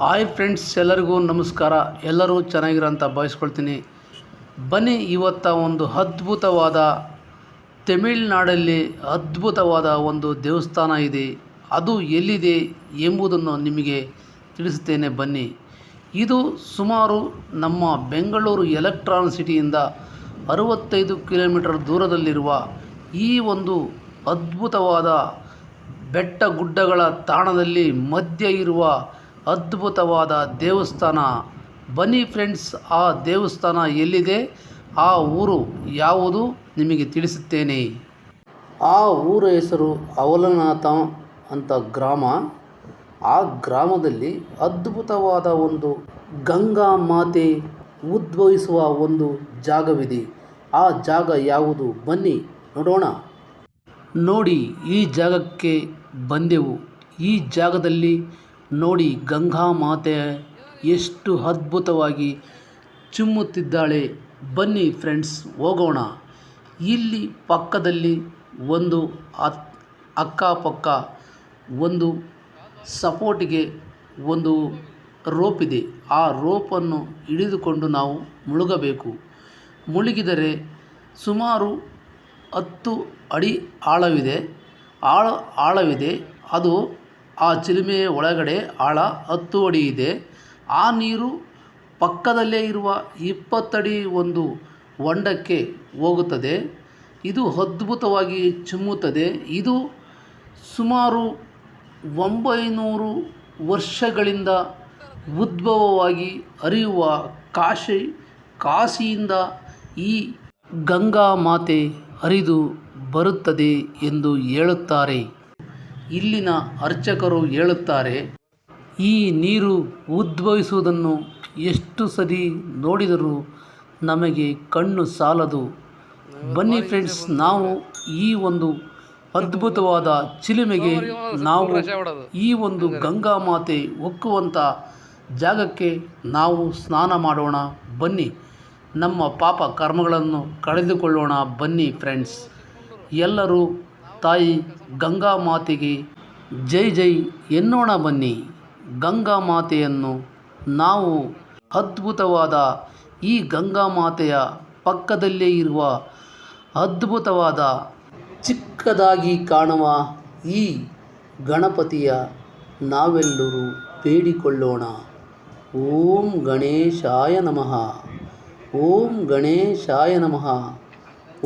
Hi friends, ಎಲ್ಲರಿಗೂ ನಮಸ್ಕಾರ. ಎಲ್ಲರೂ ಚೆನ್ನಾಗಿರೋ ಅಂತ ಭಾವಿಸ್ಕೊಳ್ತೀನಿ. ಬನ್ನಿ, ಇವತ್ತ ಒಂದು ಅದ್ಭುತವಾದ ತಮಿಳುನಾಡಲ್ಲಿ ಅದ್ಭುತವಾದ ಒಂದು ದೇವಸ್ಥಾನ ಇದೆ. ಅದು ಎಲ್ಲಿದೆ ಎಂಬುದನ್ನು ನಿಮಗೆ ತಿಳಿಸುತ್ತೇನೆ. ಬನ್ನಿ. ಇದು ಸುಮಾರು ನಮ್ಮ ಬೆಂಗಳೂರು ಎಲೆಕ್ಟ್ರಾನಿಕ್ ಸಿಟಿಯಿಂದ 65 ಕಿಲೋಮೀಟರ್ ದೂರದಲ್ಲಿರುವ ಈ ಒಂದು ಅದ್ಭುತವಾದ ಬೆಟ್ಟ ಗುಡ್ಡಗಳ ತಾಣದಲ್ಲಿ ಮಧ್ಯೆ ಇರುವ ಅದ್ಭುತವಾದ ದೇವಸ್ಥಾನ. ಬನ್ನಿ ಫ್ರೆಂಡ್ಸ್, ಆ ದೇವಸ್ಥಾನ ಎಲ್ಲಿದೆ, ಆ ಊರು ಯಾವುದು ನಿಮಗೆ ತಿಳಿಸುತ್ತೇನೆ. ಆ ಊರ ಹೆಸರು ಅವಲನಾಥ ಅಂತ ಗ್ರಾಮ. ಆ ಗ್ರಾಮದಲ್ಲಿ ಅದ್ಭುತವಾದ ಒಂದು ಗಂಗಾ ಮಾತೆ ಉದ್ಭವಿಸುವ ಒಂದು ಜಾಗವಿದೆ. ಆ ಜಾಗ ಯಾವುದು, ಬನ್ನಿ ನೋಡೋಣ. ನೋಡಿ, ಈ ಜಾಗಕ್ಕೆ ಬಂದೆವು. ಈ ಜಾಗದಲ್ಲಿ ನೋಡಿ, ಗಂಗಾ ಮಾತೆ ಎಷ್ಟು ಅದ್ಭುತವಾಗಿ ಚಿಮ್ಮುತ್ತಿದ್ದಾಳೆ. ಬನ್ನಿ ಫ್ರೆಂಡ್ಸ್, ಹೋಗೋಣ. ಇಲ್ಲಿ ಪಕ್ಕದಲ್ಲಿ ಒಂದು ಅಕ್ಕಪಕ್ಕ ಒಂದು ಸಪೋರ್ಟಿಗೆ ಒಂದು ರೋಪ್ ಇದೆ. ಆ ರೋಪನ್ನು ಹಿಡಿದುಕೊಂಡು ನಾವು ಮುಳುಗಬೇಕು. ಮುಳುಗಿದರೆ ಸುಮಾರು 10 ಅಡಿ ಆಳವಿದೆ. ಅದು ಆ ಚಿಲುಮೆಯ ಒಳಗಡೆ ಆಳ 10 ಅಡಿ ಇದೆ. ಆ ನೀರು ಪಕ್ಕದಲ್ಲೇ ಇರುವ 20 ಅಡಿ ಒಂದು ಹೊಂಡಕ್ಕೆ ಹೋಗುತ್ತದೆ. ಇದು ಅದ್ಭುತವಾಗಿ ಚಿಮ್ಮುತ್ತದೆ. ಇದು ಸುಮಾರು 900 ವರ್ಷಗಳಿಂದ ಉದ್ಭವವಾಗಿ ಹರಿಯುವ ಕಾಶಿಯಿಂದ ಈ ಗಂಗಾ ಮಾತೆ ಹರಿದು ಬರುತ್ತದೆ ಎಂದು ಹೇಳುತ್ತಾರೆ. ಇಲ್ಲಿನ ಅರ್ಚಕರು ಹೇಳುತ್ತಾರೆ. ಈ ನೀರು ಉದ್ಭವಿಸುವುದನ್ನು ಎಷ್ಟು ಸರಿ ನೋಡಿದರೂ ನಮಗೆ ಕಣ್ಣು ಸಾಲದು. ಬನ್ನಿ ಫ್ರೆಂಡ್ಸ್, ನಾವು ಈ ಒಂದು ಅದ್ಭುತವಾದ ಚಿಲುಮೆಗೆ ನಾವು ಈ ಒಂದು ಗಂಗಾ ಮಾತೆ ಹೊಕ್ಕುವಂಥ ಜಾಗಕ್ಕೆ ನಾವು ಸ್ನಾನ ಮಾಡೋಣ. ಬನ್ನಿ, ನಮ್ಮ ಪಾಪ ಕರ್ಮಗಳನ್ನು ಕಳೆದುಕೊಳ್ಳೋಣ. ಬನ್ನಿ ಫ್ರೆಂಡ್ಸ್, ಎಲ್ಲರೂ ತಾಯಿ ಗಂಗಾ ಮಾತೆಗೆ ಜೈ ಜೈ ಎನ್ನೋಣ. ಬನ್ನಿ, ಗಂಗಾ ಮಾತೆಯನ್ನು ನಾವು ಅದ್ಭುತವಾದ ಈ ಗಂಗಾ ಮಾತೆಯ ಪಕ್ಕದಲ್ಲೇ ಇರುವ ಅದ್ಭುತವಾದ ಚಿಕ್ಕದಾಗಿ ಕಾಣುವ ಈ ಗಣಪತಿಯ ನಾವೆಲ್ಲರೂ ಬೇಡಿಕೊಳ್ಳೋಣ. ಓಂ ಗಣೇಶಾಯ ನಮಃ, ಓಂ ಗಣೇಶಾಯ ನಮಃ,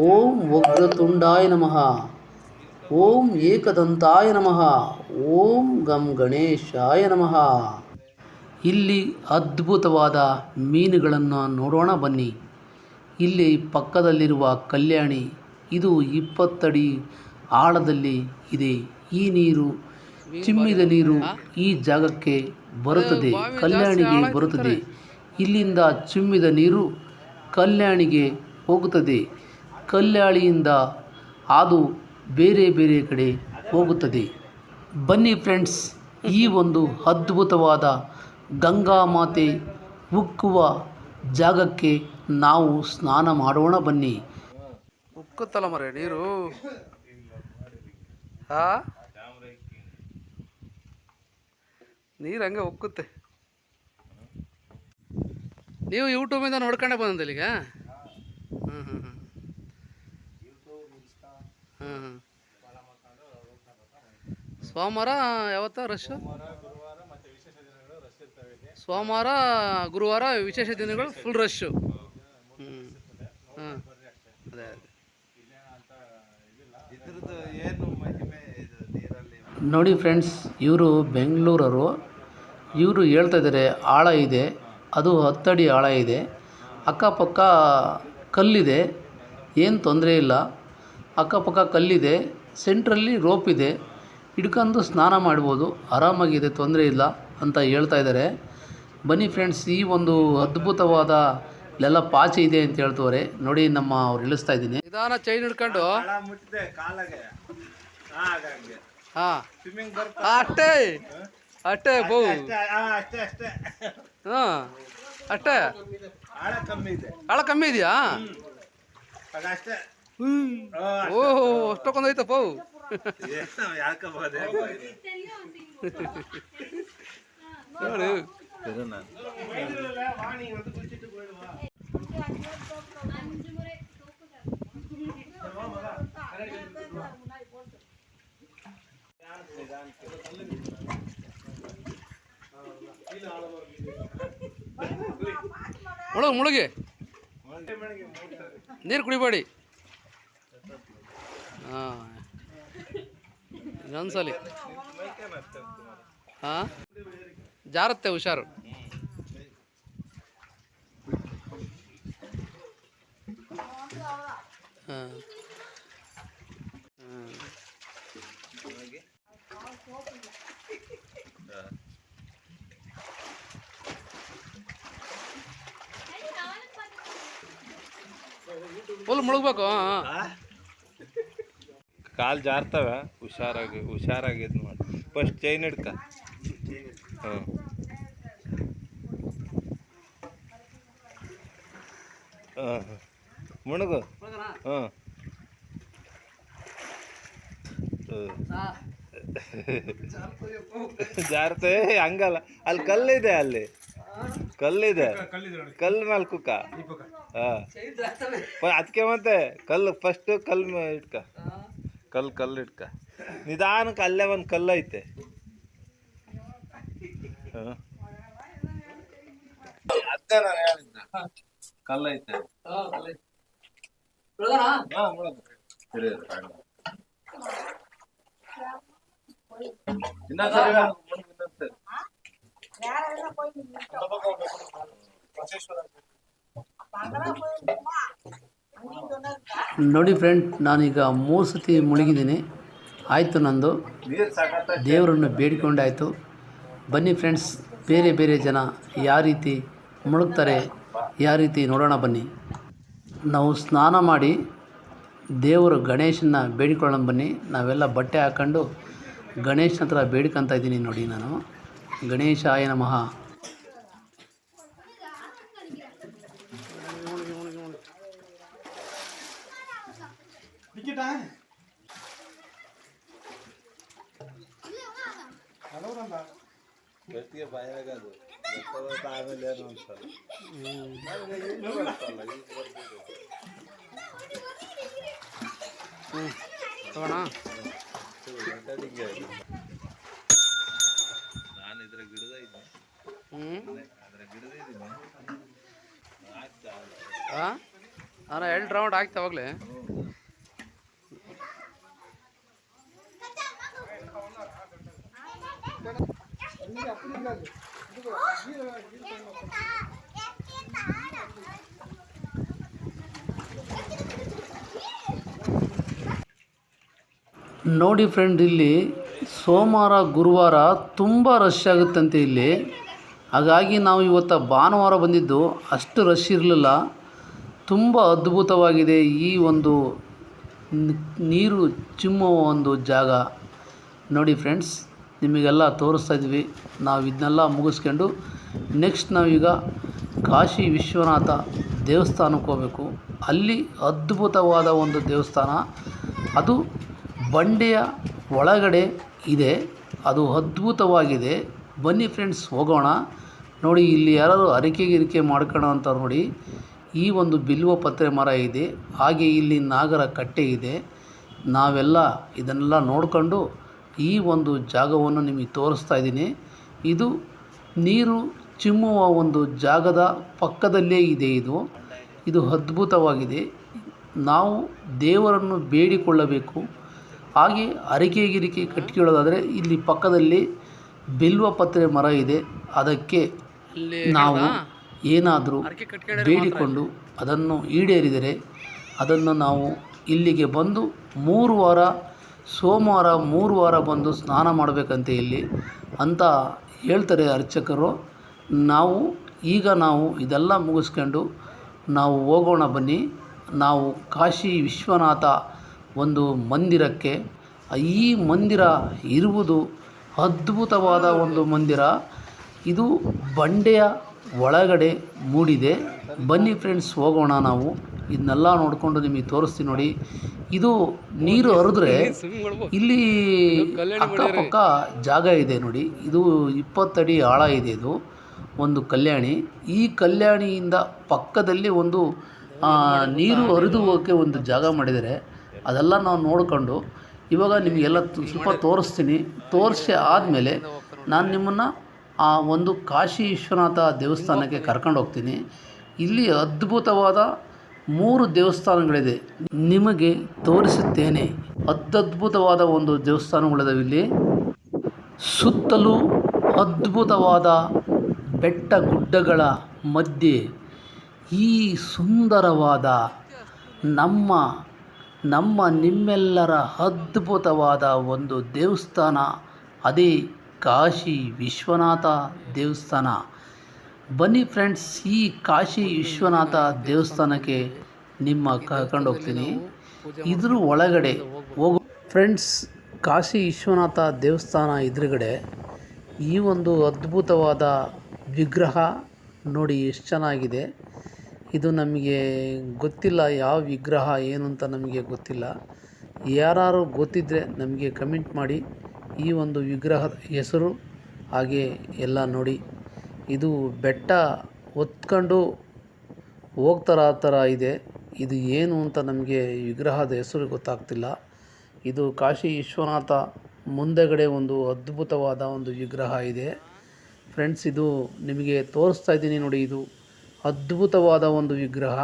ಓಂ ವಕ್ರತುಂಡಾಯ ನಮಃ, ಓಂ ಏಕದಂತಾಯ ನಮಃ, ಓಂ ಗಂ ಗಣೇಶಾಯ ನಮಃ. ಇಲ್ಲಿ ಅದ್ಭುತವಾದ ಮೀನುಗಳನ್ನು ನೋಡೋಣ. ಬನ್ನಿ. ಇಲ್ಲಿ ಪಕ್ಕದಲ್ಲಿರುವ ಕಲ್ಯಾಣಿ, ಇದು 20 ಅಡಿ ಆಳದಲ್ಲಿ ಇದೆ. ಈ ನೀರು, ಚಿಮ್ಮಿದ ನೀರು ಈ ಜಾಗಕ್ಕೆ ಬರುತ್ತದೆ, ಕಲ್ಯಾಣಿಗೆ ಬರುತ್ತದೆ. ಇಲ್ಲಿಂದ ಚಿಮ್ಮಿದ ನೀರು ಕಲ್ಯಾಣಿಗೆ ಹೋಗುತ್ತದೆ. ಕಲ್ಯಾಣಿಯಿಂದ ಅದು ಬೇರೆ ಬೇರೆ ಕಡೆ ಹೋಗುತ್ತದೆ. ಬನ್ನಿ ಫ್ರೆಂಡ್ಸ್, ಈ ಒಂದು ಅದ್ಭುತವಾದ ಗಂಗಾ ಮಾತೆ ಉಕ್ಕುವ ಜಾಗಕ್ಕೆ ನಾವು ಸ್ನಾನ ಮಾಡೋಣ. ಬನ್ನಿ. ಉಕ್ಕುತ್ತಲ್ಲ ಮರೆ ನೀರು. ನೀರು ಹಂಗೆ ಉಕ್ಕುತ್ತೆ. ನೀವು ಯೂಟ್ಯೂಬಿಂದ ನೋಡ್ಕೊಂಡೆ ಬಂದಿಲ್ಲಿಗ? ಸೋಮವಾರ ಯಾವತ್ತ ರಶ್? ಸೋಮವಾರ, ಗುರುವಾರ ವಿಶೇಷ ದಿನಗಳು ಫುಲ್ ರಶ್ಶು. ಅದೇ ನೋಡಿ ಫ್ರೆಂಡ್ಸ್, ಇವರು ಬೆಂಗಳೂರವರು. ಇವರು ಹೇಳ್ತಾ ಇದ್ದಾರೆ ಆಳ ಇದೆ, ಅದು 10 ಅಡಿ ಆಳ ಇದೆ. ಅಕ್ಕಪಕ್ಕ ಕಲ್ಲಿದೆ, ಏನು ತೊಂದರೆ ಇಲ್ಲ. ಅಕ್ಕಪಕ್ಕ ಕಲ್ಲಿದೆ, ಸೆಂಟ್ರಲ್ಲಿ ರೋಪ್ ಇದೆ, ಹಿಡ್ಕೊಂಡು ಸ್ನಾನ ಮಾಡ್ಬೋದು, ಆರಾಮಾಗಿದೆ, ತೊಂದರೆ ಇಲ್ಲ ಅಂತ ಹೇಳ್ತಾ ಇದ್ದಾರೆ. ಬನ್ನಿ ಫ್ರೆಂಡ್ಸ್, ಈ ಒಂದು ಅದ್ಭುತವಾದ ಇಲ್ಲೆಲ್ಲ ಪಾಚಿ ಇದೆ ಅಂತ ಹೇಳ್ತವ್ರೆ. ನೋಡಿ, ಅವ್ರು ಇಳಿಸ್ತಾ ಇದ್ದೀನಿ. ನಿಧಾನ ಚೈನ್ ಹಿಡ್ಕೊಂಡು. ಹಾಂ, ಅಷ್ಟೇ ಅಷ್ಟೇ ಬೌ. ಹಾಂ, ಅಷ್ಟೇ. ಆಳ ಕಮ್ಮಿ ಇದೆಯಾ? ಓಹೋ, ಅಷ್ಟೊಂದೈತಪ್ಪ. ನೋಡಿ ಒಳಗೆ ಮುಳುಗಿ ನೀರು ಕುಡಿಬೇಡಿ. ಹಾಂ ಇನ್ನೊಂದ್ಸಲಿ ಹಾಂ ಜಾರತ್ತೆ, ಹುಷಾರು. ಹಾಂ ಫುಲ್ ಮುಳುಗ್ಬೇಕು. ಕಾಲು ಜಾರ್ತವೆ, ಹುಷಾರಾಗಿ ಇದು ಮಾಡಿ. ಫಸ್ಟ್ ಚೈನ್ ಹಿಡ್ಕ. ಹಾಂ ಹಾಂ ಮುಳುಗು. ಹಾಂ ಜಾರ್ತವೆ ಹಂಗಲ್ಲ, ಅಲ್ಲಿ ಕಲ್ಲಿದೆ, ಅಲ್ಲಿ ಕಲ್ಲಿದೆ, ಕಲ್ಲು ಮೇಲೆ ಕುಕ್ಕ. ಹಾಂ ಅದಕ್ಕೆ ಮತ್ತೆ ಕಲ್ಲು ಫಸ್ಟ್ ಕಲ್ಲು ಇಟ್ಕ, ಕಲ್ಲು ಇಟ್ಕ ನಿಧಾನಕ್ಕೆ. ಅಲ್ಲೇ ಒಂದು ಕಲ್ಲು ಐತೆ. ಹಾಂ ಅದೇ ನಾನು ಹೇಳಿದ್ದ, ಕಲ್ಲು ಐತೆ. ನೋಡಿ ಫ್ರೆಂಡ್, ನಾನೀಗ 3 ಸತಿ ಮುಳುಗಿದ್ದೀನಿ. ಆಯಿತು, ನಂದು ದೇವರನ್ನು ಬೇಡಿಕೊಂಡಾಯಿತು. ಬನ್ನಿ ಫ್ರೆಂಡ್ಸ್, ಬೇರೆ ಬೇರೆ ಜನ ಯಾವ ರೀತಿ ಮುಳುಗ್ತಾರೆ, ಯಾವ ರೀತಿ ನೋಡೋಣ ಬನ್ನಿ. ನಾವು ಸ್ನಾನ ಮಾಡಿ ದೇವರು ಗಣೇಶನ ಬೇಡಿಕೊಳ್ಳೋಣ ಬನ್ನಿ. ನಾವೆಲ್ಲ ಬಟ್ಟೆ ಹಾಕ್ಕೊಂಡು ಗಣೇಶನ ಹತ್ರ ಬೇಡ್ಕೊತಾ ಇದ್ದೀನಿ. ನೋಡಿ, ನಾನು ಗಣೇಶಾಯ ನಮಃ. ಆಮೇಲೆ ಏನು ಅನ್ಸಲ್ಲ. ನಾನು ಇದ್ರ ಗಿಡದ ಇದ್ದೀನಿ, ನಾನು 2 ರೌಂಡ್ ಆಗ್ತಾ ಹೋಗ್ಲಿ. ನೋಡಿ ಫ್ರೆಂಡ್, ಇಲ್ಲಿ ಸೋಮವಾರ ಗುರುವಾರ ತುಂಬ ರಶ್ ಆಗುತ್ತಂತೆ ಇಲ್ಲಿ. ಹಾಗಾಗಿ ನಾವು ಇವತ್ತು ಭಾನುವಾರ ಬಂದಿದ್ದು, ಅಷ್ಟು ರಶ್ ಇರಲಿಲ್ಲ. ತುಂಬ ಅದ್ಭುತವಾಗಿದೆ ಈ ಒಂದು ನೀರು ಚಿಮ್ಮುವ ಒಂದು ಜಾಗ. ನೋಡಿ ಫ್ರೆಂಡ್ಸ್, ನಿಮಗೆಲ್ಲ ತೋರಿಸ್ತಾ ಇದ್ವಿ. ನಾವು ಇದನ್ನೆಲ್ಲ ಮುಗಿಸ್ಕೊಂಡು ನೆಕ್ಸ್ಟ್ ನಾವೀಗ ಕಾಶಿ ವಿಶ್ವನಾಥ ದೇವಸ್ಥಾನಕ್ಕೆ ಹೋಗಬೇಕು. ಅಲ್ಲಿ ಅದ್ಭುತವಾದ ಒಂದು ದೇವಸ್ಥಾನ, ಅದು ಬಂಡೆಯ ಒಳಗಡೆ ಇದೆ. ಅದು ಅದ್ಭುತವಾಗಿದೆ. ಬನ್ನಿ ಫ್ರೆಂಡ್ಸ್, ಹೋಗೋಣ. ನೋಡಿ, ಇಲ್ಲಿ ಯಾರು ಅರಿಕೆ ಮಾಡ್ಕೊಳ್ಳೋ ಅಂತಾರೆ ನೋಡಿ. ಈ ಒಂದು ಬಿಲ್ವ ಪತ್ರೆ ಮರ ಇದೆ, ಹಾಗೆ ಇಲ್ಲಿ ನಾಗರ ಕಟ್ಟೆ ಇದೆ. ನಾವೆಲ್ಲ ಇದನ್ನೆಲ್ಲ ನೋಡಿಕೊಂಡು ಈ ಒಂದು ಜಾಗವನ್ನು ನಿಮಗೆ ತೋರಿಸ್ತಾ ಇದ್ದೀನಿ. ಇದು ನೀರು ಚಿಮ್ಮುವ ಒಂದು ಜಾಗದ ಪಕ್ಕದಲ್ಲೇ ಇದೆ. ಇದು ಅದ್ಭುತವಾಗಿದೆ. ನಾವು ದೇವರನ್ನು ಬೇಡಿಕೊಳ್ಳಬೇಕು. ಹಾಗೆ ಅರಿಕೆ ಕಟ್ಟಿಕೊಳ್ಳೋದಾದರೆ ಇಲ್ಲಿ ಪಕ್ಕದಲ್ಲಿ ಬಿಲ್ವ ಪತ್ರೆ ಮರ ಇದೆ. ಅದಕ್ಕೆ ನಾವು ಏನಾದರೂ ಬೇಡಿಕೊಂಡು ಅದನ್ನು ಈಡೇರಿದರೆ ಅದನ್ನು ನಾವು ಇಲ್ಲಿಗೆ ಬಂದು 3 ವಾರ, ಸೋಮವಾರ 3 ವಾರ ಬಂದು ಸ್ನಾನ ಮಾಡಬೇಕಂತೆ ಇಲ್ಲಿ ಅಂತ ಹೇಳ್ತಾರೆ ಅರ್ಚಕರು. ನಾವು ಇದೆಲ್ಲ ಮುಗಿಸ್ಕೊಂಡು ನಾವು ಹೋಗೋಣ ಬನ್ನಿ. ನಾವು ಕಾಶಿ ವಿಶ್ವನಾಥ ಒಂದು ಮಂದಿರಕ್ಕೆ. ಈ ಮಂದಿರ ಇರುವುದು ಅದ್ಭುತವಾದ ಒಂದು ಮಂದಿರ. ಇದು ಬಂಡೆಯ ಒಳಗಡೆ ಮೂಡಿದೆ. ಬನ್ನಿ ಫ್ರೆಂಡ್ಸ್, ಹೋಗೋಣ. ನಾವು ಇದನ್ನೆಲ್ಲ ನೋಡಿಕೊಂಡು ನಿಮಗೆ ತೋರಿಸ್ತೀನಿ. ನೋಡಿ, ಇದು ನೀರು ಹರಿದ್ರೆ ಇಲ್ಲಿ ಅಕ್ಕಪಕ್ಕ ಜಾಗ ಇದೆ ನೋಡಿ. ಇದು 20 ಅಡಿ ಆಳ ಇದೆ. ಇದು ಒಂದು ಕಲ್ಯಾಣಿ. ಈ ಕಲ್ಯಾಣಿಯಿಂದ ಪಕ್ಕದಲ್ಲಿ ಒಂದು ನೀರು ಹರಿದು ಹೋಗೋಕ್ಕೆ ಒಂದು ಜಾಗ ಮಾಡಿದ್ದಾರೆ. ಅದೆಲ್ಲ ನಾವು ನೋಡಿಕೊಂಡು ಇವಾಗ ನಿಮಗೆಲ್ಲ ಸ್ವಲ್ಪ ತೋರಿಸ್ತೀನಿ. ತೋರಿಸಿ ಆದಮೇಲೆ ನಾನು ನಿಮ್ಮನ್ನು ಆ ಒಂದು ಕಾಶಿ ವಿಶ್ವನಾಥ ದೇವಸ್ಥಾನಕ್ಕೆ ಕರ್ಕೊಂಡು ಹೋಗ್ತೀನಿ. ಇಲ್ಲಿ ಅದ್ಭುತವಾದ 3 ದೇವಸ್ಥಾನಗಳಿದೆ, ನಿಮಗೆ ತೋರಿಸುತ್ತೇನೆ. ಅತ್ಯದ್ಭುತವಾದ ಒಂದು ದೇವಸ್ಥಾನಗಳಿದಾವೆ ಇಲ್ಲಿ. ಸುತ್ತಲೂ ಅದ್ಭುತವಾದ ಬೆಟ್ಟ ಗುಡ್ಡಗಳ ಮಧ್ಯೆ ಈ ಸುಂದರವಾದ ನಿಮ್ಮೆಲ್ಲರ ಅದ್ಭುತವಾದ ಒಂದು ದೇವಸ್ಥಾನ, ಅದೇ ಕಾಶಿ ವಿಶ್ವನಾಥ ದೇವಸ್ಥಾನ. ಬನ್ನಿ ಫ್ರೆಂಡ್ಸ್, ಈ ಕಾಶಿ ವಿಶ್ವನಾಥ ದೇವಸ್ಥಾನಕ್ಕೆ ಕರ್ಕೊಂಡು ಹೋಗ್ತೀನಿ. ಇದ್ರ ಒಳಗಡೆ ಹೋಗೋ ಫ್ರೆಂಡ್ಸ್, ಕಾಶಿ ವಿಶ್ವನಾಥ ದೇವಸ್ಥಾನ ಎದುರುಗಡೆ ಈ ಒಂದು ಅದ್ಭುತವಾದ ವಿಗ್ರಹ ನೋಡಿ ಎಷ್ಟು ಚೆನ್ನಾಗಿದೆ. ಇದು ನಮಗೆ ಗೊತ್ತಿಲ್ಲ, ಯಾವ ವಿಗ್ರಹ ಏನು ಅಂತ ನಮಗೆ ಗೊತ್ತಿಲ್ಲ. ಯಾರು ಗೊತ್ತಿದ್ದರೆ ನಮಗೆ ಕಮೆಂಟ್ ಮಾಡಿ. ಈ ಒಂದು ವಿಗ್ರಹದ ಹೆಸರು ಹಾಗೆ ಎಲ್ಲ ನೋಡಿ. ಇದು ಬೆಟ್ಟ ಹೊತ್ಕೊಂಡು ಹೋಗ್ತಾರ ಥರ ಇದೆ. ಇದು ಏನು ಅಂತ ನಮಗೆ ವಿಗ್ರಹದ ಹೆಸರು ಗೊತ್ತಾಗ್ತಿಲ್ಲ. ಇದು ಕಾಶಿ ವಿಶ್ವನಾಥ ಮುಂದೆಗಡೆ ಒಂದು ಅದ್ಭುತವಾದ ಒಂದು ವಿಗ್ರಹ ಇದೆ ಫ್ರೆಂಡ್ಸ್. ಇದು ನಿಮಗೆ ತೋರಿಸ್ತಾ ಇದ್ದೀನಿ ನೋಡಿ. ಇದು ಅದ್ಭುತವಾದ ಒಂದು ವಿಗ್ರಹ.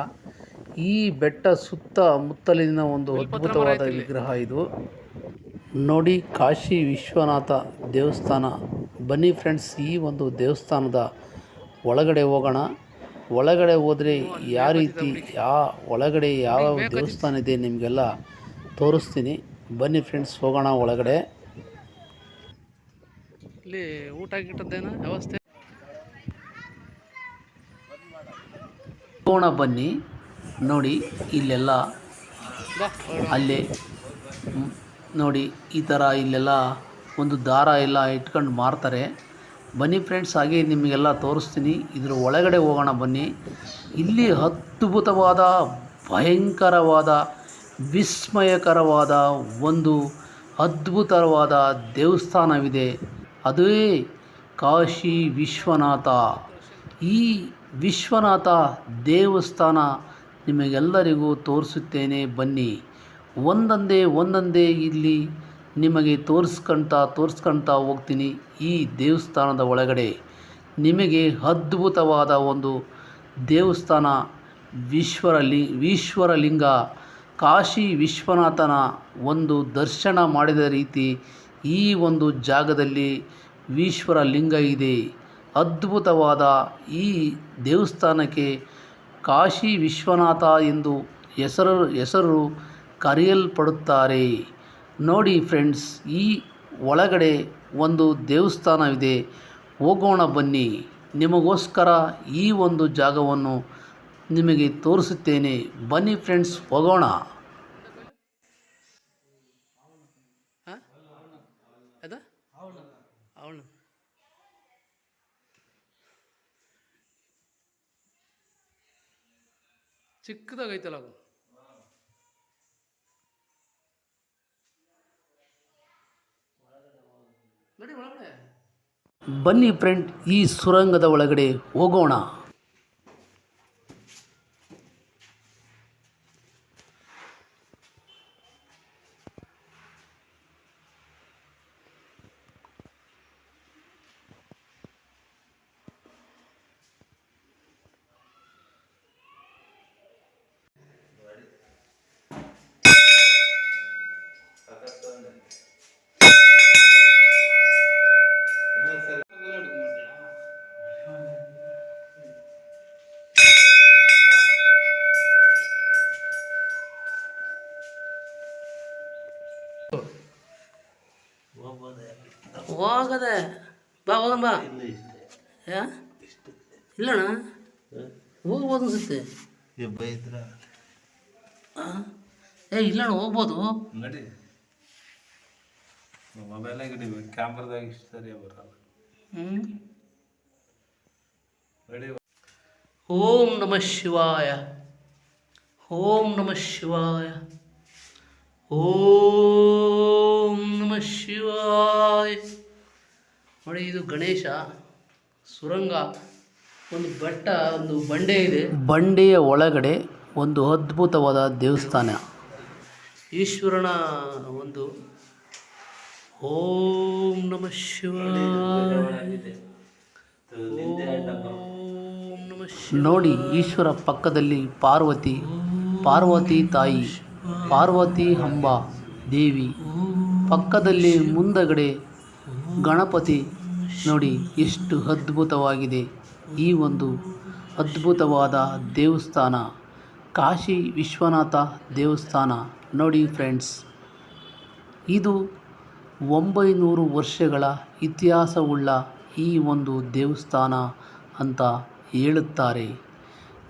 ಈ ಬೆಟ್ಟ ಸುತ್ತಮುತ್ತಲಿನ ಒಂದು ಅದ್ಭುತವಾದ ವಿಗ್ರಹ ಇದು ನೋಡಿ. ಕಾಶಿ ವಿಶ್ವನಾಥ ದೇವಸ್ಥಾನ. ಬನ್ನಿ ಫ್ರೆಂಡ್ಸ್, ಈ ಒಂದು ದೇವಸ್ಥಾನದ ಒಳಗಡೆ ಹೋಗೋಣ. ಒಳಗಡೆ ಹೋದರೆ ಒಳಗಡೆ ಯಾವ ದೇವಸ್ಥಾನ ಇದೆ ನಿಮಗೆಲ್ಲ ತೋರಿಸ್ತೀನಿ. ಬನ್ನಿ ಫ್ರೆಂಡ್ಸ್, ಹೋಗೋಣ ಒಳಗಡೆ. ಇಲ್ಲಿ ಊಟ ಗಿಟ್ಟದ್ದೇನೋ ವ್ಯವಸ್ಥೆ ಹೋಗೋಣ ಬನ್ನಿ. ನೋಡಿ ಇಲ್ಲೆಲ್ಲ ಅಲ್ಲೇ ನೋಡಿ ಈ ಥರ ಇಲ್ಲೆಲ್ಲ ಒಂದು ದಾರ ಎಲ್ಲ ಇಟ್ಕೊಂಡು ಮಾರ್ತಾರೆ. ಬನ್ನಿ ಫ್ರೆಂಡ್ಸ್, ಹಾಗೆ ನಿಮಗೆಲ್ಲ ತೋರಿಸ್ತೀನಿ. ಇದ್ರ ಒಳಗಡೆ ಹೋಗೋಣ ಬನ್ನಿ. ಇಲ್ಲಿ ಅದ್ಭುತವಾದ, ಭಯಂಕರವಾದ, ವಿಸ್ಮಯಕರವಾದ ಒಂದು ಅದ್ಭುತವಾದ ದೇವಸ್ಥಾನವಿದೆ. ಅದುವೇ ಕಾಶಿ ವಿಶ್ವನಾಥ. ಈ ವಿಶ್ವನಾಥ ದೇವಸ್ಥಾನ ನಿಮಗೆಲ್ಲರಿಗೂ ತೋರಿಸುತ್ತೇನೆ ಬನ್ನಿ. ಒಂದೊಂದೇ ಇಲ್ಲಿ ನಿಮಗೆ ತೋರಿಸ್ಕೊಳ್ತಾ ಹೋಗ್ತೀನಿ. ಈ ದೇವಸ್ಥಾನದ ಒಳಗಡೆ ನಿಮಗೆ ಅದ್ಭುತವಾದ ಒಂದು ದೇವಸ್ಥಾನ, ಈಶ್ವರಲಿಂಗ, ಕಾಶಿ ವಿಶ್ವನಾಥನ ಒಂದು ದರ್ಶನ ಮಾಡಿದ ರೀತಿ ಈ ಒಂದು ಜಾಗದಲ್ಲಿ ಈಶ್ವರಲಿಂಗ ಇದೆ. ಅದ್ಭುತವಾದ ಈ ದೇವಸ್ಥಾನಕ್ಕೆ ಕಾಶಿ ವಿಶ್ವನಾಥ ಎಂದು ಹೆಸರು ಕರೆಯಲ್ಪಡುತ್ತಾರೆ. ನೋಡಿ ಫ್ರೆಂಡ್ಸ್, ಈ ಒಳಗಡೆ ಒಂದು ದೇವಸ್ಥಾನವಿದೆ. ಹೋಗೋಣ ಬನ್ನಿ. ನಿಮಗೋಸ್ಕರ ಈ ಒಂದು ಜಾಗವನ್ನು ನಿಮಗೆ ತೋರಿಸುತ್ತೇನೆ. ಬನ್ನಿ ಫ್ರೆಂಡ್ಸ್, ಹೋಗೋಣ. ಅವಳು ಚಿಕ್ಕದಾಗೈತಲ್ಲ ಅದು. ಬನ್ನಿ ಫ್ರೆಂಡ್, ಈ ಸುರಂಗದ ಒಳಗಡೆ ಹೋಗೋಣ. ಹೋಗದೆ ಬಾ, ಹೋಗಣ ಬಾ. ಇಲ್ಲಣ್ಣ, ಹೋಗ್ಬೋದು ಅನ್ಸುತ್ತೆ. ಇಲ್ಲಣ್ಣ, ಹೋಗ್ಬೋದು. ನಡಿ, ಮೊಬೈಲಾಗ ಕ್ಯಾಮ್ರದಾಗ ಇಷ್ಟು ಸರಿ ಬರಲ್ಲ. ಓಂ ನಮಃ ಶಿವಾಯ, ಓಂ ನಮಃ ಶಿವಾಯ, ಓಂ ನಮಃ ಶಿವಾಯ. ನೋಡಿ, ಇದು ಗಣೇಶ ಸುರಂಗ ಒಂದು ಬೆಟ್ಟ, ಒಂದು ಬಂಡೆ ಇದೆ. ಬಂಡೆಯ ಒಳಗಡೆ ಒಂದು ಅದ್ಭುತವಾದ ದೇವಸ್ಥಾನ. ಈಶ್ವರನ ಒಂದು ಓಂ ನಮಃ ಶಿವಾಯ, ಓಂ ನಮಃ ಶಿವಾಯ. ನೋಡಿ, ಈಶ್ವರ ಪಕ್ಕದಲ್ಲಿ ಪಾರ್ವತಿ ತಾಯಿ, ಪಾರ್ವತಿ ಅಂಬ ದೇವಿ ಪಕ್ಕದಲ್ಲಿ, ಮುಂದಗಡೆ ಗಣಪತಿ. ನೋಡಿ ಎಷ್ಟು ಅದ್ಭುತವಾಗಿದೆ ಈ ಒಂದು ಅದ್ಭುತವಾದ ದೇವಸ್ಥಾನ, ಕಾಶಿ ವಿಶ್ವನಾಥ ದೇವಸ್ಥಾನ. ನೋಡಿ ಫ್ರೆಂಡ್ಸ್, ಇದು 900 ವರ್ಷಗಳ ಇತಿಹಾಸವುಳ್ಳ ಈ ಒಂದು ದೇವಸ್ಥಾನ ಅಂತ ಹೇಳುತ್ತಾರೆ.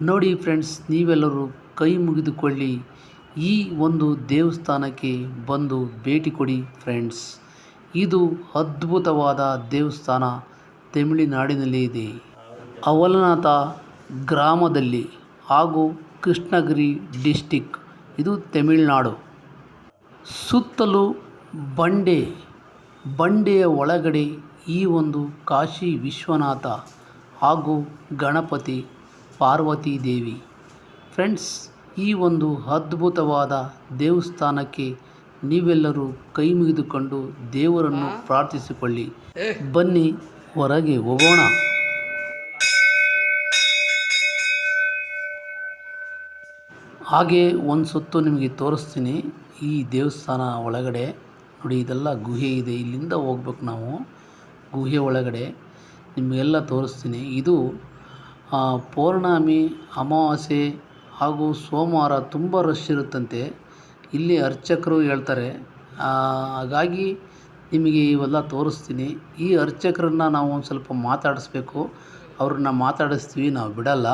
ನೋಡಿ ಫ್ರೆಂಡ್ಸ್, ನೀವೆಲ್ಲರೂ ಕೈ ಮುಗಿದುಕೊಳ್ಳಿ, ಈ ಒಂದು ದೇವಸ್ಥಾನಕ್ಕೆ ಬಂದು ಭೇಟಿ ಕೊಡಿ ಫ್ರೆಂಡ್ಸ್. ಇದು ಅದ್ಭುತವಾದ ದೇವಸ್ಥಾನ ತಮಿಳುನಾಡಿನಲ್ಲಿ ಇದೆ, ಅವಲನಾಥ ಗ್ರಾಮದಲ್ಲಿ ಹಾಗೂ ಕೃಷ್ಣಗಿರಿ ಡಿಸ್ಟಿಕ್, ಇದು ತಮಿಳುನಾಡು. ಸುತ್ತಲೂ ಬಂಡೆಯ ಒಳಗಡೆ ಈ ಒಂದು ಕಾಶಿ ವಿಶ್ವನಾಥ ಹಾಗೂ ಗಣಪತಿ, ಪಾರ್ವತಿ ದೇವಿ. ಫ್ರೆಂಡ್ಸ್, ಈ ಒಂದು ಅದ್ಭುತವಾದ ದೇವಸ್ಥಾನಕ್ಕೆ ನೀವೆಲ್ಲರೂ ಕೈ ಮುಗಿದುಕೊಂಡು ದೇವರನ್ನು ಪ್ರಾರ್ಥಿಸಿಕೊಳ್ಳಿ. ಬನ್ನಿ ಹೊರಗೆ ಹೋಗೋಣ. ಹಾಗೆ ಒಂದು ಸುತ್ತು ನಿಮಗೆ ತೋರಿಸ್ತೀನಿ ಈ ದೇವಸ್ಥಾನ ಒಳಗಡೆ. ನೋಡಿ, ಇದೆಲ್ಲ ಗುಹೆ ಇದೆ, ಇಲ್ಲಿಂದ ಹೋಗ್ಬೇಕು ನಾವು ಗುಹೆ ಒಳಗಡೆ. ನಿಮಗೆಲ್ಲ ತೋರಿಸ್ತೀನಿ. ಇದು ಪೌರ್ಣಮಿ, ಅಮಾವಾಸ್ಯೆ ಹಾಗೂ ಸೋಮವಾರ ತುಂಬ ರಶ್ ಇರುತ್ತಂತೆ, ಇಲ್ಲಿ ಅರ್ಚಕರು ಹೇಳ್ತಾರೆ. ಹಾಗಾಗಿ ನಿಮಗೆ ಇವೆಲ್ಲ ತೋರಿಸ್ತೀನಿ. ಈ ಅರ್ಚಕರನ್ನು ನಾವು ಒಂದು ಸ್ವಲ್ಪ ಮಾತಾಡಿಸ್ಬೇಕು, ಅವ್ರನ್ನ ಮಾತಾಡಿಸ್ತೀವಿ, ನಾವು ಬಿಡಲ್ಲ.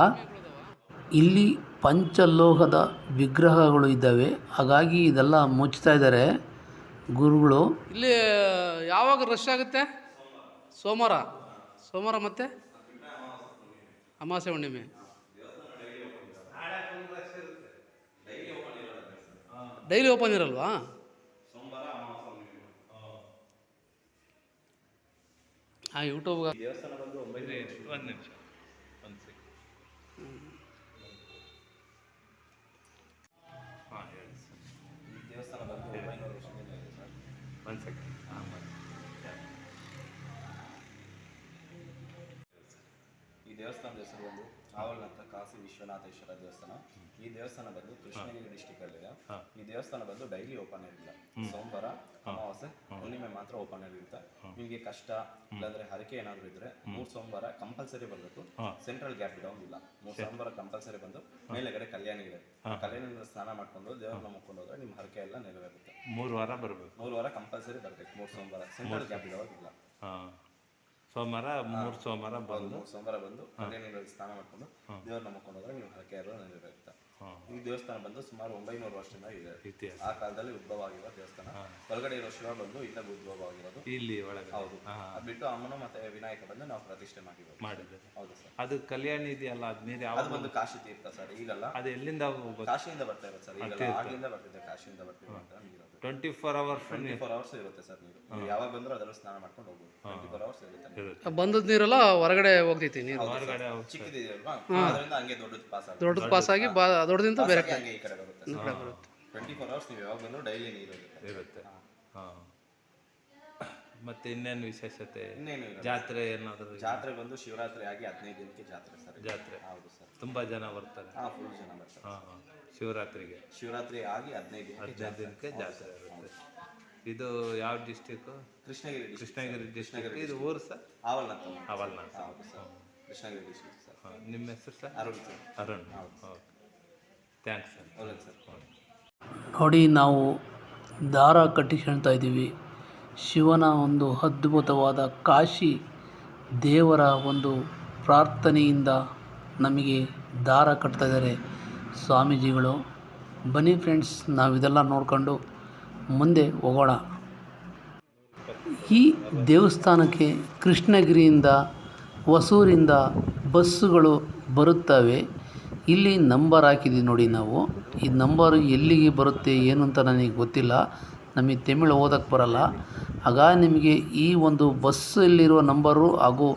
ಇಲ್ಲಿ ಪಂಚಲೋಹದ ವಿಗ್ರಹಗಳು ಇದ್ದಾವೆ, ಹಾಗಾಗಿ ಇದೆಲ್ಲ ಮುಚ್ತಾ ಇದ್ದಾರೆ ಗುರುಗಳು. ಇಲ್ಲಿ ಯಾವಾಗ ರಶ್ ಆಗುತ್ತೆ? ಸೋಮವಾರ ಮತ್ತು ಅಮಾವಾಸ್ಯೆ ಹುಣ್ಣಿಮೆ. Daily open ಇರಲ್ವಾ? ಯೂಟ್ಯೂಬ್ ದೇವಸ್ಥಾನ ಬಂದು ಒಂದು ನಿಮಿಷ, ಈ ದೇವಸ್ಥಾನ ಬಂದು 900 ವರ್ಷದಿಂದ ಇದೆ ಸರ್. ಒಂದು ಸೆಕೆಂಡ್. ಈ ದೇವಸ್ಥಾನದ ಹೆಸರು ಬಂದು ಆವಲ್ನಂತ ಕಾಶಿ ವಿಶ್ವನಾಥೇಶ್ವರ ದೇವಸ್ಥಾನ. ಈ ದೇವಸ್ಥಾನ ಬಂದು ಕೃಷ್ಣಗಿರಿ ಡಿಸ್ಟಿಕ್ ಅಲ್ಲಿದೆ. ಈ ದೇವಸ್ಥಾನ ಬಂದು ಡೈಲಿ ಓಪನ್ ಇರಲಿಲ್ಲ, ಸೋಮವಾರ, ಅಮಾವಾಸ್ಯೆ, ಹುಣ್ಣಿಮೆ ಮಾತ್ರ ಓಪನ್ ಆಗಿರುತ್ತೆ. ನಿಮಗೆ ಕಷ್ಟ ಇಲ್ಲಾಂದ್ರೆ ಹರಕೆ ಏನಾದ್ರು ಇದ್ರೆ 3 ಸೋಮವಾರ ಕಂಪಲ್ಸರಿ ಬರಬೇಕು. Central gap ಇಡೋಂಗಿಲ್ಲ. 3 ಸೋಮವಾರ ಕಂಪಲ್ಸರಿ ಬಂದು ಮೇಲೆಗಡೆ ಕಲ್ಯಾಣಿ ಇದೆ, ಕಲ್ಯಾಣಿಯಿಂದ ಸ್ನಾನ ಮಾಡ್ಕೊಂಡು ದೇವ್ರನ್ನ ಮುಕ್ಕೊಂಡು ಹೋದ್ರೆ ನಿಮ್ಮ ಹರಕೆ ಎಲ್ಲ ನೆರವೇರುತ್ತೆ. 3 ವಾರ ಬರಬೇಕು. 3 ವಾರ ಕಂಪಲ್ಸರಿ ಬರಬೇಕು. 3 ಸೋಮವಾರ ಸೆಂಟ್ರಲ್ ಗ್ಯಾಪ್ ಇಡೋವಾಗಿಲ್ಲ. ಸೋಮವಾರ 3 ಸೋಮವಾರ ಬಂದು ಕಲ್ಯಾಣಿಗಳಲ್ಲಿ ಸ್ನಾನ ಮಾಡ್ಕೊಂಡು ದೇವ್ರನ್ನ ಮುಕ್ಕೊಂಡು ಹೋದ್ರೆ ನಿಮ್ಮ ಹರಕೆ ಎಲ್ಲ ನೆರವೇರುತ್ತೆ. ಈ ದೇವಸ್ಥಾನ ಬಂದು ಸುಮಾರು 900 ವರ್ಷದಿಂದ ಇದೆ. ಆ ಕಾಲದಲ್ಲಿ ಉದ್ಭವ ಆಗಿರೋ ದೇವಸ್ಥಾನ. ಒಳಗಡೆ ಇರೋ ಶಿವ ಬಂದು ಇಲ್ಲ ಉದ್ಭವ ಆಗಿರೋದು ಇಲ್ಲಿ ಒಳಗೆ. ಹೌದು. ಬಿಟ್ಟು ಅಮ್ಮನು ಮತ್ತೆ ವಿನಾಯಕ ಬಂದು ನಾವು ಪ್ರತಿಷ್ಠೆ ಮಾಡಿದ್ದೀವಿ. ಹೌದು ಸರ್. ಅದು ಕಲ್ಯಾಣಿ ಇದೆಯಲ್ಲ, ಅದ್ಮೇಲೆ ಅದು ಬಂದು ಕಾಶಿ ತೀರ್ಥ ಸರ್. ಈಗಲ್ಲ, ಅದು ಎಲ್ಲಿಂದ ಕಾಶಿಯಿಂದ ಬರ್ತಾ ಇರೋದು ಸರ್. ಈಗಲ್ಲ, ಆಗ್ಲಿಂದ ಬರ್ತಿದೆ, ಕಾಶಿಯಿಂದ ಬರ್ತೀವಿ ಅಂತ ನೀರು 24 ಅವರ್ಸ್ ಇರುತ್ತೆ ಸರ್. ನೀವು ಯಾವಾಗ ಬಂದರೂ ಅದರಲ್ಲಿ ಸ್ನಾನ ಮಾಡ್ಕೊಂಡು ಹೋಗ್ಬೋದು. 24 ಅವರ್ಸ್ ಇರುತ್ತೆ. ಬಂದದ ನೀರೆಲ್ಲ ಹೊರಗಡೆ ಹೋಗ್ತೈತಿ, ನೀರು ಹೊರಗಡೆ ಚಿಕ್ಕದಿದೆಯಲ್ವಾ, ಅದರಿಂದ ಹಂಗೆ ದೊಡ್ಡದು ಪಾಸ್ ಆಗಿ ದೊಡ್ಡದಿಂದ ಬೇರೆ ಹಂಗೆ ಈ ಕಡೆ ಬರುತ್ತೆ. 24 ಅವರ್ಸ್ ನೀವು ಯಾವಾಗ ಬಂದರೂ ಡೈಲಿ ನೀರು ಇರುತ್ತೆ. ಮತ್ತೆ ಇನ್ನೇನು ವಿಶೇಷತೆ? ಇನ್ನೇನು ಜಾತ್ರೆ ಏನಾದರೂ? ಜಾತ್ರೆ ಬಂದು ಶಿವರಾತ್ರಿ ಆಗಿ 15 ದಿನಕ್ಕೆ ಜಾತ್ರೆ ಸರ್. ಜಾತ್ರೆ. ಹೌದು ಸರ್. ತುಂಬಾ ಜನ ಬರ್ತಾರೆ. ಫುಲ್ ಜನ ಬರ್ತಾರೆ. ಶಿವರಾತ್ರಿ ಆಗಿ 15 ದಿನಕ್ಕೆ ಜಾತ್ರೆ ಇರುತ್ತೆ. ಇದು ಯಾವ ಡಿಸ್ಟಿಕ್? ಕೃಷ್ಣಗಿರಿ ಡಿಸ್ಟಿಕ್. ಇದು ಊರು ಸರ್? ಆವಲ್ನಾಥ್. ಹೌದು ಸರ್, ಕೃಷ್ಣಗಿರಿ ಡಿಸ್ಟಿಕ್ ಸರ್. ನಿಮ್ಮ ಹೆಸರು ಸರ್? ಅರುಣ್. Thanks sir. ಒಳ್ಳೆ ಸರ್. ನೋಡಿ, ನಾವು ದಾರ ಕಟ್ಟಿಸ್ಕೊಳ್ತಾ ಇದ್ದೀವಿ. ಶಿವನ ಒಂದು ಅದ್ಭುತವಾದ ಕಾಶಿ ದೇವರ ಒಂದು ಪ್ರಾರ್ಥನೆಯಿಂದ ನಮಗೆ ದಾರ ಕಟ್ತಾ ಇದ್ದಾರೆ ಸ್ವಾಮೀಜಿಗಳು. ಬನ್ನಿ ಫ್ರೆಂಡ್ಸ್, ನಾವಿದೆಲ್ಲ ನೋಡ್ಕೊಂಡು ಮುಂದೆ ಹೋಗೋಣ. ಈ ದೇವಸ್ಥಾನಕ್ಕೆ ಕೃಷ್ಣಗಿರಿಯಿಂದ, ಹೊಸೂರಿಂದ ಬಸ್ಸುಗಳು ಬರುತ್ತವೆ. ಇಲ್ಲಿ ನಂಬರ್ ಹಾಕಿದ್ದೀವಿ ನೋಡಿ ನಾವು. ಈ ನಂಬರು ಎಲ್ಲಿಗೆ ಬರುತ್ತೆ ಏನು ಅಂತ ನನಗೆ ಗೊತ್ತಿಲ್ಲ, ನಮಗೆ ತಮಿಳು ಓದಕ್ಕೆ ಬರಲ್ಲ. ಆಗ ನಿಮಗೆ ಈ ಒಂದು ಬಸ್ಸಲ್ಲಿರುವ ನಂಬರು ಹಾಗೂ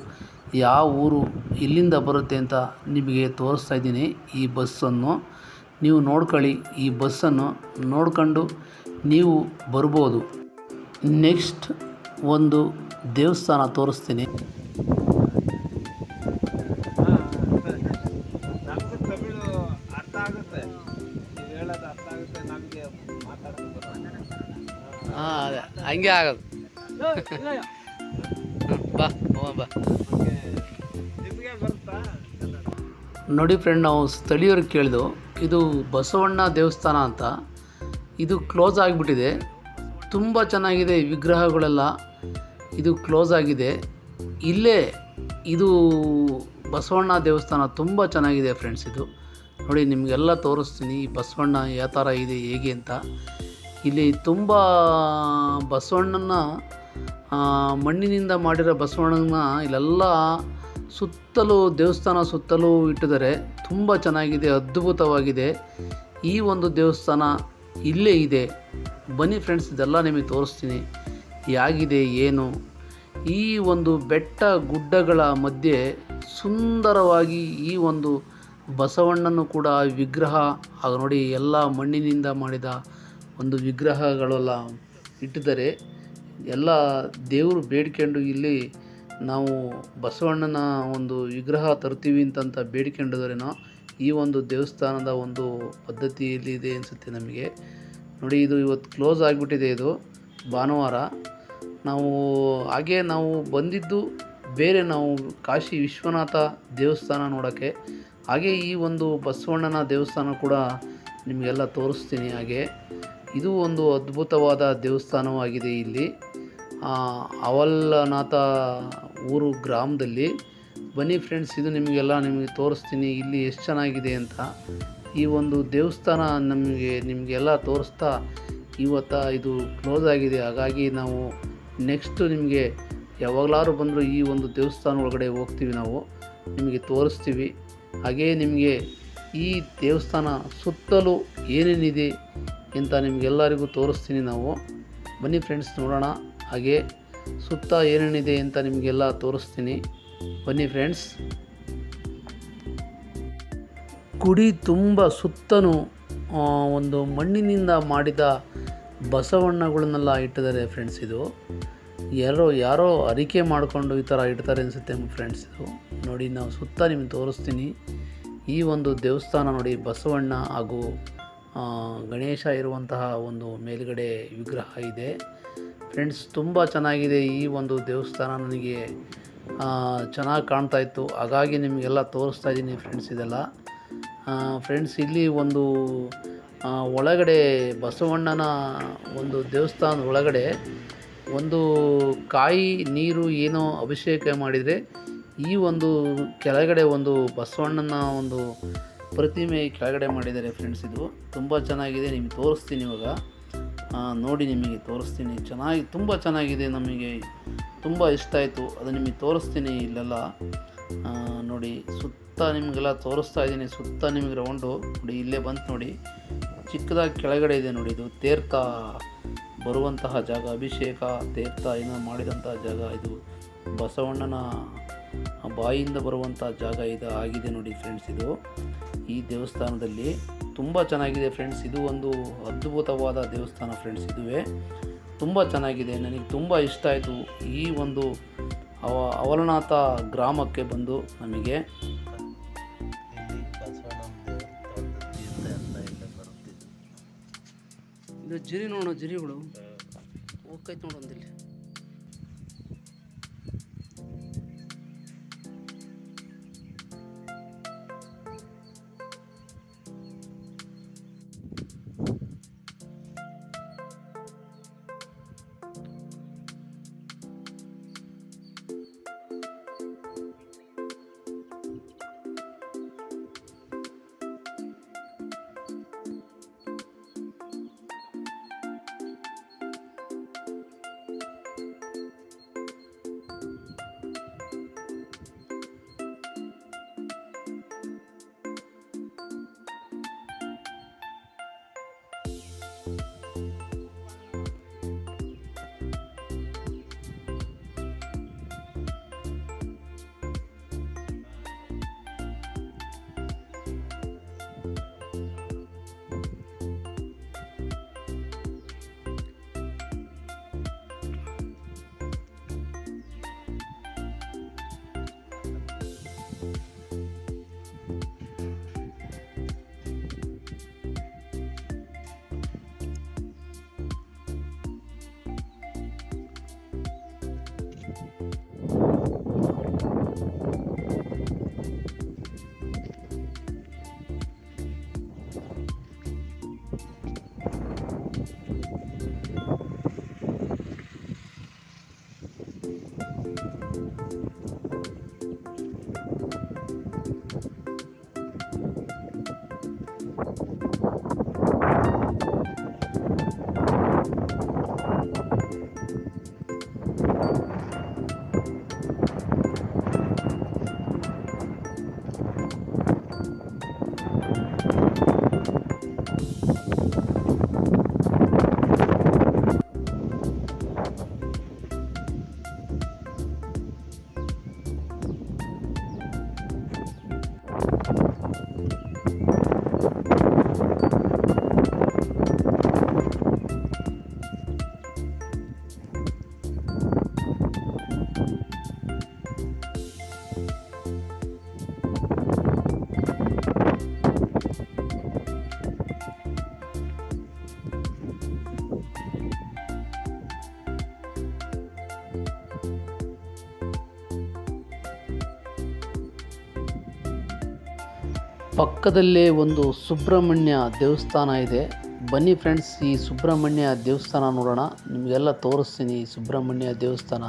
ಯಾವ ಊರು ಎಲ್ಲಿಂದ ಬರುತ್ತೆ ಅಂತ ನಿಮಗೆ ತೋರಿಸ್ತಾ ಇದ್ದೀನಿ ಈ ಬಸ್ಸನ್ನು. ನೀವು ನೋಡ್ಕೊಳ್ಳಿ, ಈ ಬಸ್ಸನ್ನು ನೋಡ್ಕೊಂಡು ನೀವು ಬರ್ಬೋದು. ನೆಕ್ಸ್ಟ್ ಒಂದು ದೇವಸ್ಥಾನ ತೋರಿಸ್ತೀನಿ. ನಮಗೂ ತಮಿಳು ಅರ್ಥ ಆಗುತ್ತೆ, ನೀವು ಹೇಳೋದು ಅರ್ಥ ಆಗುತ್ತೆ, ನಮಗೆ ಮಾತಾಡೋದು ಬರೋಲ್ಲ. ಅದೇ ಹಂಗೆ ಆಗೋದು. ಬಾ ಬಾ. ನಿಮಗೆ ಬರುತ್ತಾ? ನೋಡಿ ಫ್ರೆಂಡ್, ನಾವು ಸ್ಥಳೀಯರಿಗೆ ಕೇಳಿದು ಇದು ಬಸವಣ್ಣ ದೇವಸ್ಥಾನ ಅಂತ. ಇದು ಕ್ಲೋಸ್ ಆಗಿಬಿಟ್ಟಿದೆ. ತುಂಬ ಚೆನ್ನಾಗಿದೆ ವಿಗ್ರಹಗಳೆಲ್ಲ. ಇದು ಕ್ಲೋಸ್ ಆಗಿದೆ. ಇಲ್ಲೇ ಇದು ಬಸವಣ್ಣ ದೇವಸ್ಥಾನ ತುಂಬ ಚೆನ್ನಾಗಿದೆ ಫ್ರೆಂಡ್ಸ್. ಇದು ನೋಡಿ ನಿಮಗೆಲ್ಲ ತೋರಿಸ್ತೀನಿ ಈ ಬಸವಣ್ಣ ಯಾವ ಥರ ಇದೆ ಹೇಗೆ ಅಂತ. ಇಲ್ಲಿ ತುಂಬ ಬಸವಣ್ಣನ ಮಣ್ಣಿನಿಂದ ಮಾಡಿರೋ ಬಸವಣ್ಣನ ಇಲ್ಲೆಲ್ಲ ಸುತ್ತಲೂ ದೇವಸ್ಥಾನ ಸುತ್ತಲೂ ಇಟ್ಟಿದ್ದಾರೆ. ತುಂಬ ಚೆನ್ನಾಗಿದೆ, ಅದ್ಭುತವಾಗಿದೆ. ಈ ಒಂದು ದೇವಸ್ಥಾನ ಇಲ್ಲೇ ಇದೆ. ಬನ್ನಿ ಫ್ರೆಂಡ್ಸ್, ಇದೆಲ್ಲ ನಿಮಗೆ ತೋರಿಸ್ತೀನಿ ಹೇಗಿದೆ ಏನು. ಈ ಒಂದು ಬೆಟ್ಟ ಗುಡ್ಡಗಳ ಮಧ್ಯೆ ಸುಂದರವಾಗಿ ಈ ಒಂದು ಬಸವಣ್ಣನು ಕೂಡ ವಿಗ್ರಹ ಆಗ ನೋಡಿ, ಎಲ್ಲ ಮಣ್ಣಿನಿಂದ ಮಾಡಿದ ಒಂದು ವಿಗ್ರಹಗಳೆಲ್ಲ ಇಟ್ಟಿದ್ದಾರೆ. ಎಲ್ಲ ದೇವರು ಬೇಡ್ಕೊಂಡು ಇಲ್ಲಿ ನಾವು ಬಸವಣ್ಣನ ಒಂದು ವಿಗ್ರಹ ತರ್ತೀವಿ ಅಂತಂತ ಬೇಡ್ಕೊಂಡಿದ್ದಾರೇನೋ. ಈ ಒಂದು ದೇವಸ್ಥಾನದ ಒಂದು ಪದ್ಧತಿಯಲ್ಲಿ ಇದೆ ಅನಿಸುತ್ತೆ ನಮಗೆ. ನೋಡಿ, ಇದು ಇವತ್ತು ಕ್ಲೋಸ್ ಆಗಿಬಿಟ್ಟಿದೆ. ಇದು ಭಾನುವಾರ. ನಾವು ಬಂದಿದ್ದು ಬೇರೆ, ನಾವು ಕಾಶಿ ವಿಶ್ವನಾಥ ದೇವಸ್ಥಾನ ನೋಡೋಕ್ಕೆ. ಹಾಗೆ ಈ ಒಂದು ಬಸವಣ್ಣನ ದೇವಸ್ಥಾನ ಕೂಡ ನಿಮಗೆಲ್ಲ ತೋರಿಸ್ತೀನಿ. ಹಾಗೆ ಇದು ಒಂದು ಅದ್ಭುತವಾದ ದೇವಸ್ಥಾನವಾಗಿದೆ ಇಲ್ಲಿ ಅವಲನಾಥ ಊರು ಗ್ರಾಮದಲ್ಲಿ. ಬನ್ನಿ ಫ್ರೆಂಡ್ಸ್, ಇದು ನಿಮಗೆ ತೋರಿಸ್ತೀನಿ ಇಲ್ಲಿ ಎಷ್ಟು ಚೆನ್ನಾಗಿದೆ ಅಂತ. ಈ ಒಂದು ದೇವಸ್ಥಾನ ನಿಮಗೆಲ್ಲ ತೋರಿಸ್ತಾ ಇದು ಕ್ಲೋಸ್ ಆಗಿದೆ. ಹಾಗಾಗಿ ನಾವು ನೆಕ್ಸ್ಟು ನಿಮಗೆ ಯಾವಾಗಲಾದ್ರು ಬಂದರೂ ಈ ಒಂದು ದೇವಸ್ಥಾನ ಒಳಗಡೆ ಹೋಗ್ತೀವಿ, ನಾವು ನಿಮಗೆ ತೋರಿಸ್ತೀವಿ. ಹಾಗೇ ನಿಮಗೆ ಈ ದೇವಸ್ಥಾನ ಸುತ್ತಲೂ ಏನೇನಿದೆ ಅಂತ ನಿಮಗೆಲ್ಲರಿಗೂ ತೋರಿಸ್ತೀನಿ ನಾವು. ಬನ್ನಿ ಫ್ರೆಂಡ್ಸ್, ನೋಡೋಣ ಹಾಗೆ ಸುತ್ತ ಏನೇನಿದೆ ಅಂತ ನಿಮಗೆಲ್ಲ ತೋರಿಸ್ತೀನಿ. ಬನ್ನಿ ಫ್ರೆಂಡ್ಸ್. ಗುಡಿ ತುಂಬ ಸುತ್ತಲೂ ಒಂದು ಮಣ್ಣಿನಿಂದ ಮಾಡಿದ ಬಸವಣ್ಣಗಳನ್ನೆಲ್ಲ ಇಟ್ಟಿದ್ದಾರೆ ಫ್ರೆಂಡ್ಸ್. ಇದು ಯಾರೋ ಅರಿಕೆ ಮಾಡಿಕೊಂಡು ಈ ಥರ ಇಡ್ತಾರೆ ಅನಿಸುತ್ತೆ ಫ್ರೆಂಡ್ಸ್. ಇದು ನೋಡಿ, ನಾವು ಸುತ್ತ ನಿಮಗೆ ತೋರಿಸ್ತೀನಿ. ಈ ಒಂದು ದೇವಸ್ಥಾನ ನೋಡಿ, ಬಸವಣ್ಣ ಹಾಗೂ ಗಣೇಶ ಇರುವಂತಹ ಒಂದು ಮೇಲುಗಡೆ ವಿಗ್ರಹ ಇದೆ ಫ್ರೆಂಡ್ಸ್. ತುಂಬ ಚೆನ್ನಾಗಿದೆ ಈ ಒಂದು ದೇವಸ್ಥಾನ. ನನಗೆ ಚೆನ್ನಾಗಿ ಕಾಣ್ತಾ ಇತ್ತು, ಹಾಗಾಗಿ ನಿಮಗೆಲ್ಲ ತೋರಿಸ್ತಾ ಇದ್ದೀನಿ ಫ್ರೆಂಡ್ಸ್. ಇದೆಲ್ಲ ಫ್ರೆಂಡ್ಸ್, ಇಲ್ಲಿ ಒಂದು ಒಳಗಡೆ ಬಸವಣ್ಣನ ಒಂದು ದೇವಸ್ಥಾನದ ಒಳಗಡೆ ಒಂದು ಕಾಯಿ ನೀರು ಏನೋ ಅಭಿಷೇಕ ಮಾಡಿದರೆ ಈ ಒಂದು ಕೆಳಗಡೆ ಒಂದು ಬಸವಣ್ಣನ ಒಂದು ಪ್ರತಿಮೆ ಕೆಳಗಡೆ ಮಾಡಿದ್ದಾರೆ ಫ್ರೆಂಡ್ಸ್. ಇದು ತುಂಬ ಚೆನ್ನಾಗಿದೆ, ನಿಮಗೆ ತೋರಿಸ್ತೀನಿ ಇವಾಗ. ನೋಡಿ, ನಿಮಗೆ ತೋರಿಸ್ತೀನಿ. ತುಂಬ ಚೆನ್ನಾಗಿದೆ, ನಮಗೆ ತುಂಬ ಇಷ್ಟ ಆಯಿತು. ಅದು ನಿಮಗೆ ತೋರಿಸ್ತೀನಿ ಇಲ್ಲೆಲ್ಲ. ನೋಡಿ, ಸುತ್ತ ನಿಮಗೆಲ್ಲ ತೋರಿಸ್ತಾ ಇದ್ದೀನಿ. ಸುತ್ತ ನಿಮಗೆ ರೌಂಡು ನೋಡಿ, ಇಲ್ಲೇ ಬಂತು ನೋಡಿ, ಚಿಕ್ಕದಾಗಿ ಕೆಳಗಡೆ ಇದೆ ನೋಡಿ. ಇದು ತೀರ್ಥ ಬರುವಂತಹ ಜಾಗ, ಅಭಿಷೇಕ ತೀರ್ಥ ಏನೋ ಮಾಡಿದಂತಹ ಜಾಗ. ಇದು ಬಸವಣ್ಣನ ಬಾಯಿಯಿಂದ ಬರುವಂಥ ಜಾಗ ಇದು ಆಗಿದೆ ನೋಡಿ ಫ್ರೆಂಡ್ಸ್. ಇದು ಈ ದೇವಸ್ಥಾನದಲ್ಲಿ ತುಂಬ ಚೆನ್ನಾಗಿದೆ ಫ್ರೆಂಡ್ಸ್. ಇದು ಒಂದು ಅದ್ಭುತವಾದ ದೇವಸ್ಥಾನ ಫ್ರೆಂಡ್ಸ್. ಇದುವೇ ತುಂಬ ಚೆನ್ನಾಗಿದೆ, ನನಗೆ ತುಂಬ ಇಷ್ಟ ಆಯಿತು. ಈ ಒಂದು ಅವಲನಾಥ ಗ್ರಾಮಕ್ಕೆ ಬಂದು ನಮಗೆ ಇದು ಜಿರಿ ನೋಡೋ, ಜಿರಿಗಳು ಹೋಗ್ತೈತೆ ನೋಡೊಂದಿಲ್ಲಿ. ಪಕ್ಕದಲ್ಲೇ ಒಂದು ಸುಬ್ರಹ್ಮಣ್ಯ ದೇವಸ್ಥಾನ ಇದೆ. ಬನ್ನಿ ಫ್ರೆಂಡ್ಸ್, ಈ ಸುಬ್ರಹ್ಮಣ್ಯ ದೇವಸ್ಥಾನ ನೋಡೋಣ. ನಿಮಗೆಲ್ಲ ತೋರಿಸ್ತೀನಿ. ಈ ಸುಬ್ರಹ್ಮಣ್ಯ ದೇವಸ್ಥಾನ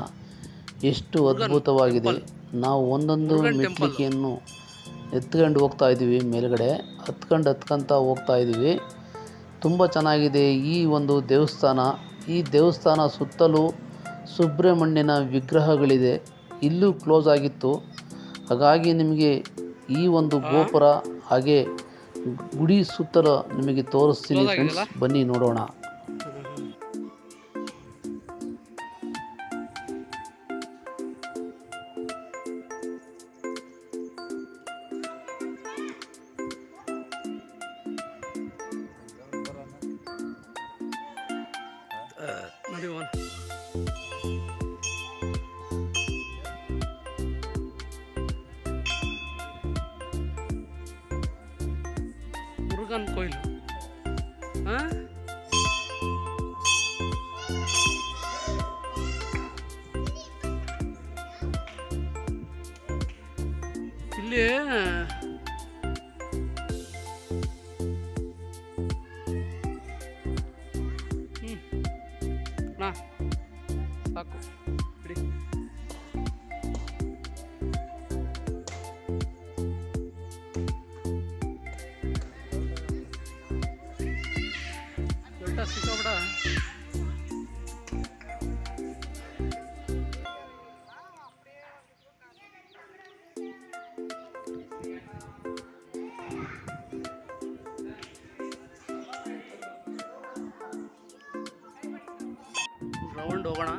ಎಷ್ಟು ಅದ್ಭುತವಾಗಿದೆ. ನಾವು ಒಂದೊಂದು ಮೆಟ್ಲಿಕೆಯನ್ನು ಎತ್ಕೊಂಡು ಹೋಗ್ತಾ ಇದ್ದೀವಿ. ಮೇಲ್ಗಡೆ ಹತ್ಕೊಂತ ಹೋಗ್ತಾ ಇದ್ದೀವಿ. ತುಂಬ ಚೆನ್ನಾಗಿದೆ ಈ ಒಂದು ದೇವಸ್ಥಾನ. ಈ ದೇವಸ್ಥಾನ ಸುತ್ತಲೂ ಸುಬ್ರಹ್ಮಣ್ಯನ ವಿಗ್ರಹಗಳಿದೆ. ಇಲ್ಲೂ ಕ್ಲೋಸ್ ಆಗಿತ್ತು, ಹಾಗಾಗಿ ನಿಮಗೆ ಈ ಒಂದು ಗೋಪುರ ಹಾಗೆ ಗುಡಿ ಸುತ್ತಲೂ ನಿಮಗೆ ತೋರಿಸ್ತೀನಿ ಫ್ರೆಂಡ್ಸ್. ಬನ್ನಿ ನೋಡೋಣ. ಮುರುಗನ್ ಕೊಯ್ಲು ಇಲ್ಲಿ ಸಾಕು ಬಿಡಿ. ದೊಡ್ಡ ಸಿಕ್ಕಾಬಿಡ. ರೌಂಡ್ ಹೋಗೋಣ.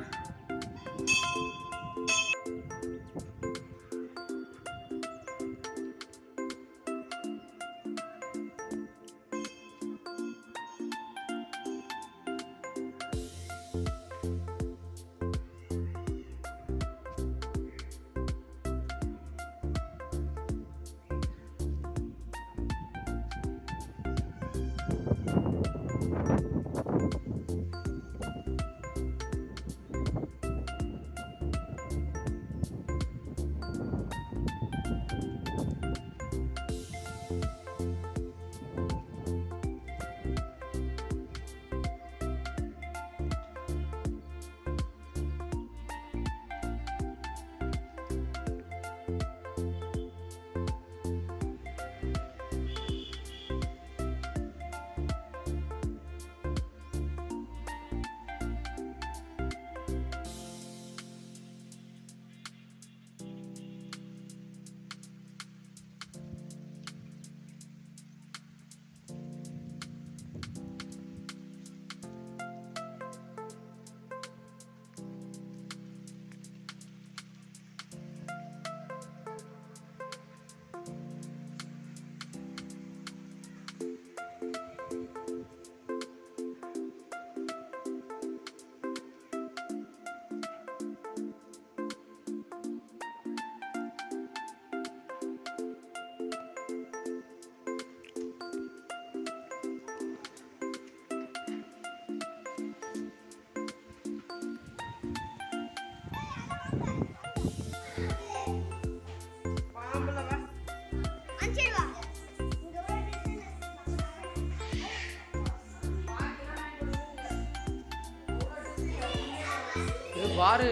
ಭಾರಿ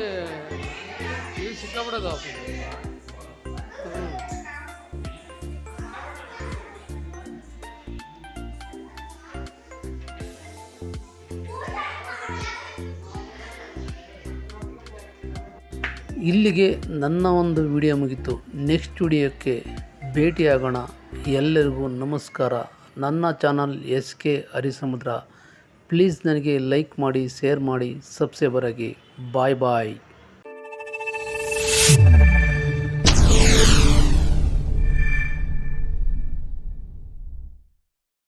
ಇಲ್ಲಿ ಸಿಕ್ಕಾಬಿಡೋದು. ಇಲ್ಲಿಗೆ ನನ್ನ ಒಂದು ವಿಡಿಯೋ ಮುಗಿತು. ನೆಕ್ಸ್ಟ್ ವಿಡಿಯೋಕ್ಕೆ ಭೇಟಿಯಾಗೋಣ. ಎಲ್ಲರಿಗೂ ನಮಸ್ಕಾರ. ನನ್ನ ಚಾನಲ್ SK ಹರಿಸಮುದ್ರ. ಪ್ಲೀಸ್ ನನಗೆ ಲೈಕ್ ಮಾಡಿ, ಶೇರ್ ಮಾಡಿ, ಸಬ್ಸ್ಕ್ರೈಬರ್ ಆಗಿ. ಬಾಯ್ ಬಾಯ್.